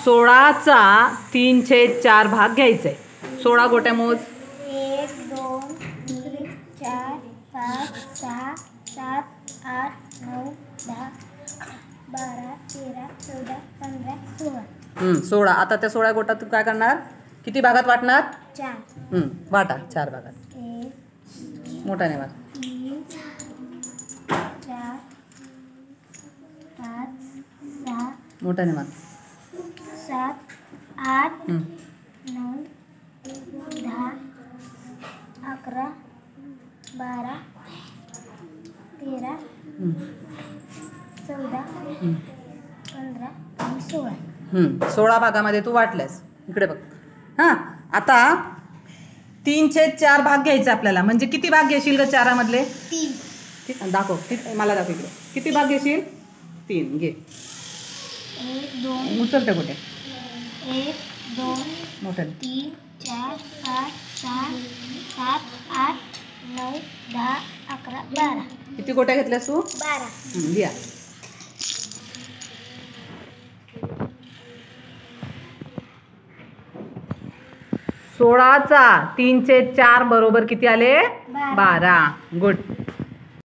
16चा 3/4 भाग घ्यायचा आहे. 16 गोट्या मोज. 1 2 3 4 5 6 7 8 9 10 12 13 14 15 16. 16. आता त्या 16 गोट्या तू काय करणार? किती भागात वाटणार? 4. वाटा 4 भागात. 1 मोठाने वाट. 3 4 5 6 मोठाने वाट. 7 8 9 10 11 12 13 14 15 आणि 16. 16 भागामध्ये तू वाटल्यास. इकडे बघ. हां, आता 3/4 भाग घ्यायचा आपल्याला. म्हणजे किती भाग घेशील ग 4मधले? 3. दाखव. मला दाखव इकडे. किती भाग घेशील? 3 घे. 1 2 उचलते कुठे? 1 2 मोठ्याने. 3 4 5 6 7 8 9 10 11 12. किती गोट्या घेतल्यास तू? 12. लिहा. 16चा 3/4 बरोबर किती आले? 12. गुड.